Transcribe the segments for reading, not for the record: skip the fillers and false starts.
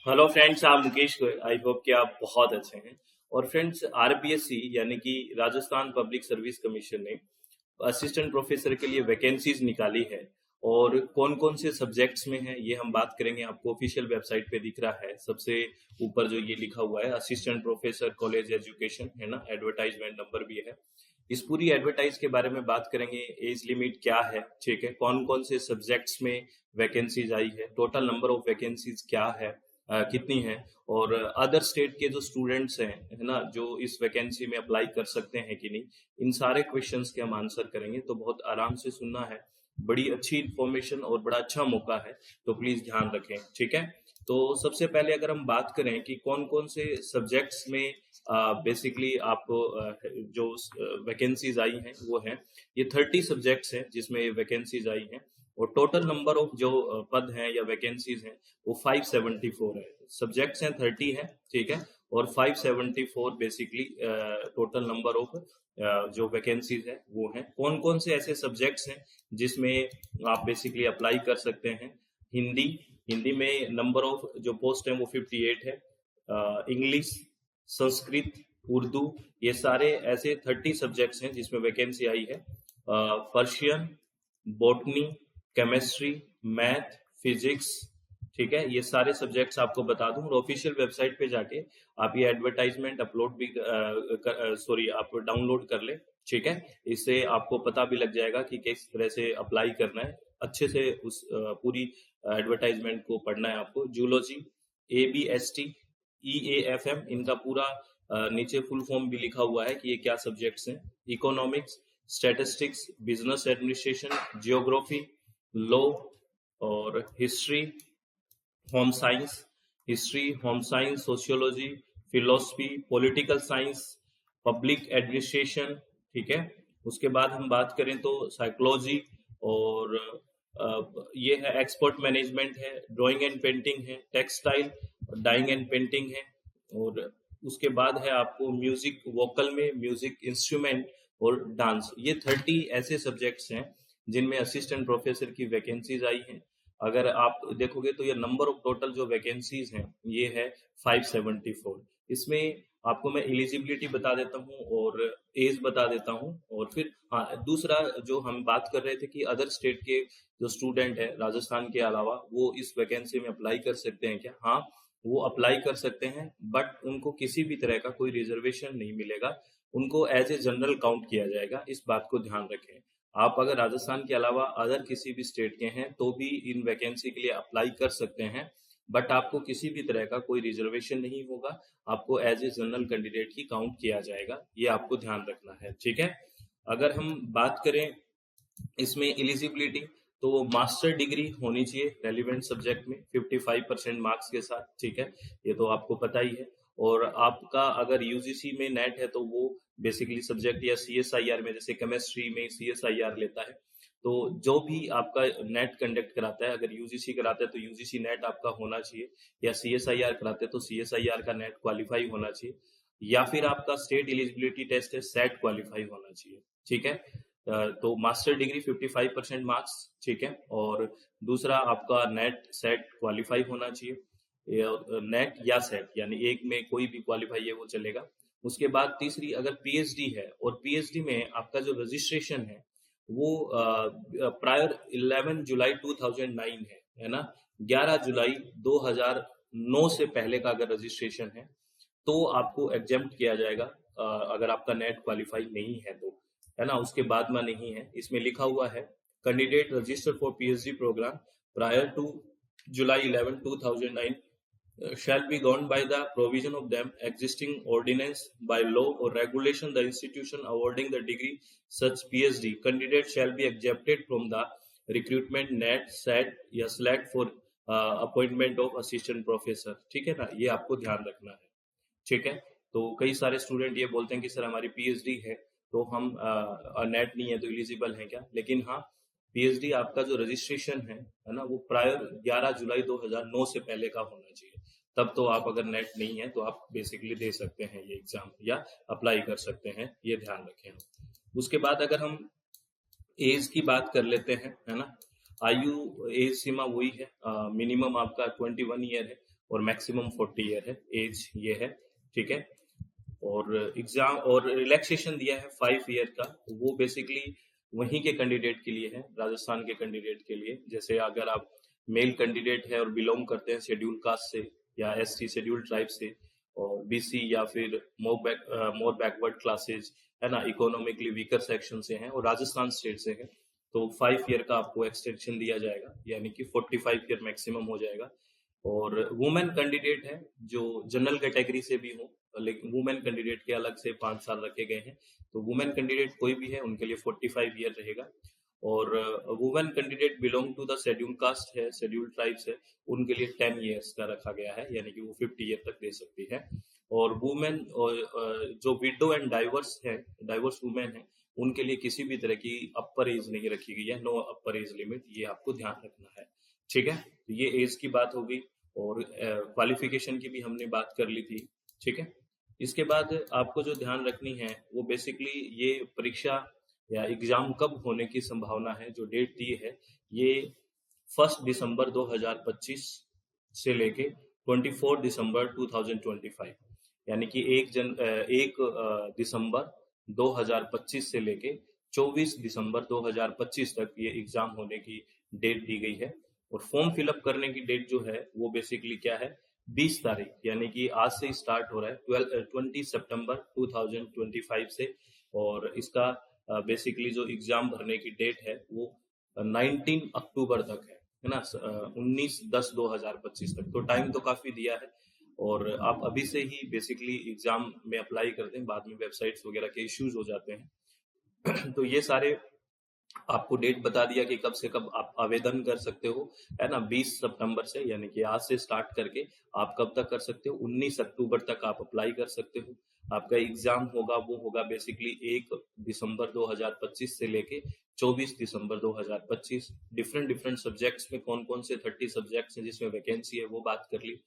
Hello friends, आप Mukesh Goyal. I hope कि आप बहुत अच्छे हैं। और फ्रेंड्स, आरपीएससी यानी कि राजस्थान पब्लिक सर्विस कमीशन ने असिस्टेंट प्रोफेसर के लिए वैकेंसीज निकाली है। और कौन कौन से सब्जेक्ट्स में है ये हम बात करेंगे। आपको ऑफिशियल वेबसाइट पे दिख रहा है, सबसे ऊपर जो ये लिखा हुआ है असिस्टेंट प्रोफेसर कॉलेज एजुकेशन, है ना। एडवर्टाइजमेंट नंबर भी है। इस पूरी एडवर्टाइज के बारे में बात करेंगे। एज लिमिट क्या है, ठीक है, कौन कौन से सब्जेक्ट्स में वैकेंसीज आई है, टोटल नंबर ऑफ वैकेंसीज क्या है, कितनी है, और अदर स्टेट के जो स्टूडेंट्स हैं, है ना, जो इस वैकेंसी में अप्लाई कर सकते हैं कि नहीं, इन सारे क्वेश्चंस के हम आंसर करेंगे। तो बहुत आराम से सुनना है, बड़ी अच्छी इंफॉर्मेशन और बड़ा अच्छा मौका है, तो प्लीज ध्यान रखें, ठीक है। तो सबसे पहले अगर हम बात करें कि कौन कौन से सब्जेक्ट्स में बेसिकली आपको जो वैकेंसीज आई हैं वो हैं, ये 30 सब्जेक्ट्स हैं जिसमें वैकेंसीज आई हैं। और टोटल नंबर ऑफ जो पद हैं या वैकेंसीज हैं वो 574 है। सब्जेक्ट्स हैं 30 है, ठीक है, और 574 बेसिकली टोटल नंबर ऑफ जो वैकेंसीज है वो हैं। कौन कौन से ऐसे सब्जेक्ट्स हैं जिसमें आप बेसिकली अप्लाई कर सकते हैं। हिंदी, हिंदी में नंबर ऑफ जो पोस्ट है वो 58 है। इंग्लिश, संस्कृत, उर्दू, ये सारे ऐसे 30 सब्जेक्ट्स हैं जिसमें वैकेंसी आई है। Persian, botany, chemistry, math, physics, ठीक है, ये सारे सब्जेक्ट्स आपको बता दूं। और ऑफिशियल वेबसाइट पे जाके आप ये एडवर्टाइजमेंट अपलोड भी आप डाउनलोड कर ले, ठीक है। इससे आपको पता भी लग जाएगा कि किस तरह से अप्लाई करना है। अच्छे से उस पूरी एडवर्टाइजमेंट को पढ़ना है आपको। जूलॉजी, ABST, EAFM, इनका पूरा नीचे फुल फॉर्म भी लिखा हुआ है कि ये क्या सब्जेक्ट्स हैं। Economics, statistics, business administration, geography, law और history, home science, sociology, philosophy, political science, public administration, ठीक है। उसके बाद हम बात करें तो साइकोलॉजी, और ये है एक्सपोर्ट मैनेजमेंट है, ड्राइंग एंड पेंटिंग है, टेक्सटाइल, डाइंग एंड पेंटिंग है। और उसके बाद है आपको म्यूजिक वोकल में, म्यूजिक इंस्ट्रूमेंट और डांस। ये 30 ऐसे सब्जेक्ट्स हैं जिनमें असिस्टेंट प्रोफेसर की वैकेंसीज आई हैं। अगर आप देखोगे तो ये नंबर ऑफ टोटल जो वैकेंसीज हैं ये है 574। इसमें आपको मैं एलिजिबिलिटी बता देता हूँ और एज बता देता हूँ। और फिर हाँ, दूसरा जो हम बात कर रहे थे कि अदर स्टेट के जो स्टूडेंट है राजस्थान के अलावा वो इस वैकेंसी में अप्लाई कर सकते हैं क्या। हाँ, वो अप्लाई कर सकते हैं, बट उनको किसी भी तरह का कोई रिजर्वेशन नहीं मिलेगा, उनको एज ए जनरल काउंट किया जाएगा। इस बात को ध्यान रखें। आप अगर राजस्थान के अलावा अदर किसी भी स्टेट के हैं तो भी इन वैकेंसी के लिए अप्लाई कर सकते हैं, बट आपको किसी भी तरह का कोई रिजर्वेशन नहीं होगा, आपको एज ए जनरल कैंडिडेट ही काउंट किया जाएगा। ये आपको ध्यान रखना है, ठीक है। अगर हम बात करें इसमें एलिजिबिलिटी, तो वो मास्टर डिग्री होनी चाहिए रेलिवेंट सब्जेक्ट में 55% मार्क्स के साथ, ठीक है, ये तो आपको पता ही है। और आपका अगर यूजीसी में नेट है तो वो बेसिकली सब्जेक्ट, या CSIR में, जैसे केमिस्ट्री में CSIR लेता है, तो जो भी आपका नेट कंडक्ट कराता है, अगर यूजीसी कराता है तो यूजीसी नेट आपका होना चाहिए, या CSIR कराते हैं तो CSIR का नेट क्वालिफाई होना चाहिए, या फिर आपका स्टेट एलिजिबिलिटी टेस्ट है सेट क्वालिफाई होना चाहिए, ठीक है। तो मास्टर डिग्री 55% मार्क्स, ठीक है। और दूसरा आपका नेट सेट क्वालिफाई होना चाहिए, नेट या सेट, यानी एक में कोई भी क्वालिफाई है वो चलेगा। उसके बाद तीसरी, अगर PhD है और PhD में आपका जो रजिस्ट्रेशन है वो प्रायर 11 जुलाई 2009 है ना, 11 जुलाई 2009 से पहले का अगर रजिस्ट्रेशन है तो आपको एग्जेम्प्ट किया जाएगा, अगर आपका नेट क्वालिफाई नहीं है तो, है ना। उसके बाद में नहीं है, इसमें लिखा हुआ है candidate register for PhD programme prior to July 11 2009 shall be governed by the provision of them existing ordinance by law or regulation the institution awarding the degree such PhD candidate shall be exempted from the recruitment net set या select for appointment of assistant professor, ठीक है ना। ये आपको ध्यान रखना है, ठीक है। तो कई सारे स्टूडेंट ये बोलते हैं कि सर हमारी PhD है तो हम नेट नहीं है तो एलिजिबल हैं क्या, लेकिन हाँ, PhD आपका जो रजिस्ट्रेशन है ना, वो प्रायर 11 जुलाई 2009 से पहले का होना चाहिए, तब तो आप अगर नेट नहीं है तो आप बेसिकली दे सकते हैं ये एग्जाम या अप्लाई कर सकते हैं, ये ध्यान रखें। उसके बाद अगर हम एज की बात कर लेते हैं, है ना, आयु एज सीमा वही है, मिनिमम आपका 21 ईयर है और मैक्सिमम 40 ईयर है, एज ये है, ठीक है। और एग्जाम और रिलैक्सेशन दिया है 5 ईयर का, वो बेसिकली वहीं के कैंडिडेट के लिए है, राजस्थान के कैंडिडेट के लिए। जैसे अगर आप मेल कैंडिडेट है और बिलोंग करते हैं शेड्यूल कास्ट से या एसटी शेड्यूल ट्राइब से, और बीसी या फिर मोर बैकवर्ड क्लासेज है ना, इकोनॉमिकली वीकर सेक्शन से हैं और राजस्थान स्टेट से हैं, तो 5 ईयर का आपको एक्सटेंशन दिया जाएगा, यानी कि 45 ईयर मैक्सिमम हो जाएगा। और वुमेन कैंडिडेट है जो जनरल कैटेगरी से भी हो, लेकिन वुमेन कैंडिडेट के अलग से 5 साल रखे गए हैं, तो वुमेन कैंडिडेट कोई भी है उनके लिए 45 ईयर रहेगा। और women candidate belong to the schedule caste है, शेड्यूल ट्राइब्स है, उनके लिए 10 ईयर्स का रखा गया है, यानी कि वो 50 ईयर तक दे सकती है। और वुमेन जो विडो एंड डाइवर्स है, डाइवर्स वुमेन है, उनके लिए किसी भी तरह की अपर एज नहीं रखी गई है, नो अपर एज लिमिट, ये आपको ध्यान रखना है, ठीक है। तो ये एज की बात होगी और क्वालिफिकेशन की भी हमने बात कर ली थी, ठीक है। इसके बाद आपको जो ध्यान रखनी है वो बेसिकली ये परीक्षा या एग्जाम कब होने की संभावना है, जो डेट दी है ये 1 दिसंबर 2025 से लेके 24 दिसंबर 2025, यानी कि 1 दिसंबर 2025 से लेके 24 दिसंबर 2025 तक ये एग्जाम होने की डेट दी गई है। और फॉर्म फिलअप करने की डेट जो है वो बेसिकली क्या है, 20 तारीख, यानी कि आज से स्टार्ट हो रहा है 20 सितंबर 2025 से। और इसका बेसिकली जो एग्जाम भरने की डेट है वो 19 अक्टूबर तक है ना, 19/10/2025 तक, तो टाइम तो काफी दिया है। और आप अभी से ही बेसिकली एग्जाम में अप्लाई करते हैं, बाद में वेबसाइट्स वगैरह के इश्यूज हो जाते हैं तो ये सारे आपको डेट बता दिया कि कब से कब आप आवेदन कर सकते हो, है ना। 20 सितंबर से, यानी कि आज से स्टार्ट करके आप कब तक कर सकते हो, 19 अक्टूबर तक आप अप्लाई कर सकते हो। आपका एग्जाम होगा वो होगा बेसिकली 1 दिसंबर 2025 से लेके 24 दिसंबर 2025। डिफरेंट सब्जेक्ट्स में कौन कौन से 30 सब्जेक्ट्स हैं जिसमें वैकेंसी है वो बात कर ली,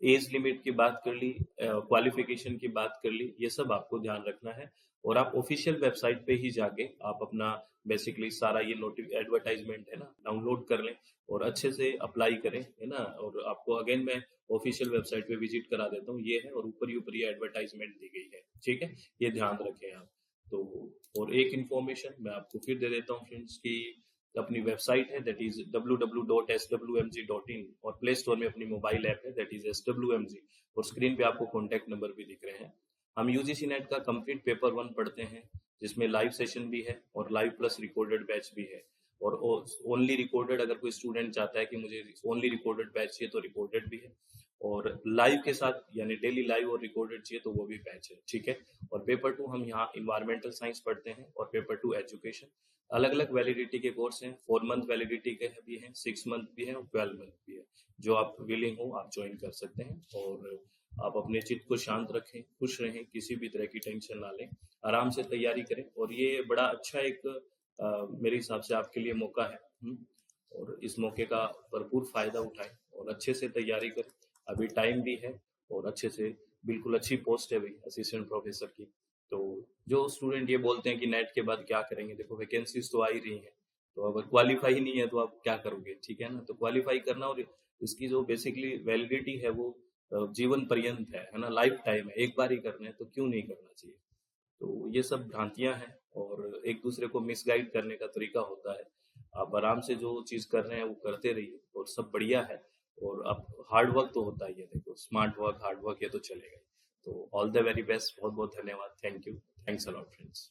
एज लिमिट की बात कर ली, क्वालिफिकेशन की बात कर ली, ये सब आपको ध्यान रखना है। और आप ऑफिशियल वेबसाइट पे ही जाके आप अपना बेसिकली सारा ये एडवर्टाइजमेंट है ना डाउनलोड कर लें और अच्छे से अप्लाई करें, है ना। और आपको अगेन मैं ऑफिशियल वेबसाइट पे विजिट करा देता हूँ, ये है, और ऊपर ये एडवर्टाइजमेंट दी गई है, ठीक है, ये ध्यान रखें आप। तो और एक इन्फॉर्मेशन मैं आपको फिर दे देता हूँ फ्रेंड्स की अपनी वेबसाइट है, दैट इज www.swmg.in, और प्ले स्टोर में अपनी मोबाइल ऐप है, दैट इज SWMG, और स्क्रीन पे आपको कॉन्टैक्ट नंबर भी दिख रहे हैं। हम यूजीसी नेट का कंप्लीट पेपर 1 पढ़ते हैं, जिसमें लाइव सेशन भी है और लाइव प्लस रिकॉर्डेड बैच भी है। और ओनली रिकॉर्डेड, अगर कोई स्टूडेंट चाहता है कि मुझे ओनली रिकॉर्डेड बैच चाहिए तो रिकॉर्डेड भी है, और लाइव के साथ यानी डेली लाइव और रिकॉर्डेड चाहिए तो वो भी बैच है, ठीक है। और पेपर 2 हम यहाँ इन्वायरमेंटल साइंस पढ़ते हैं, और पेपर 2 एजुकेशन। अलग अलग वैलिडिटी के कोर्स हैं, 4 मंथ वैलिडिटी के भी हैं, 6 मंथ भी है और 12 मंथ भी है। जो आप विलिंग हो आप ज्वाइन कर सकते हैं। और आप अपने चित्त को शांत रखें, खुश रहें, किसी भी तरह की टेंशन ना लें, आराम से तैयारी करें। और ये बड़ा अच्छा एक मेरे हिसाब से आपके लिए मौका है, और इस मौके का भरपूर फायदा उठाएं और अच्छे से तैयारी करें। अभी टाइम भी है और अच्छे से, बिल्कुल अच्छी पोस्ट है भाई असिस्टेंट प्रोफेसर की। तो जो स्टूडेंट ये बोलते हैं कि नेट के बाद क्या करेंगे, देखो वैकेंसीज तो आ ही रही हैं, तो अगर क्वालिफाई ही नहीं है तो आप क्या करोगे, ठीक है ना। तो क्वालिफाई करना, और इसकी जो बेसिकली वैलिडिटी है वो जीवन पर्यंत है ना, लाइफ टाइम है, एक बार ही करना है तो क्यों नहीं करना चाहिए। तो ये सब भ्रांतियां हैं और एक दूसरे को मिसगाइड करने का तरीका होता है। आप आराम से जो चीज कर रहे हैं वो करते रहिए और सब बढ़िया है। और अब हार्ड वर्क तो होता ही है, देखो स्मार्ट वर्क, हार्ड वर्क, ये तो चलेगा ही। तो ऑल द वेरी बेस्ट, बहुत बहुत धन्यवाद, thank you, thanks a lot friends.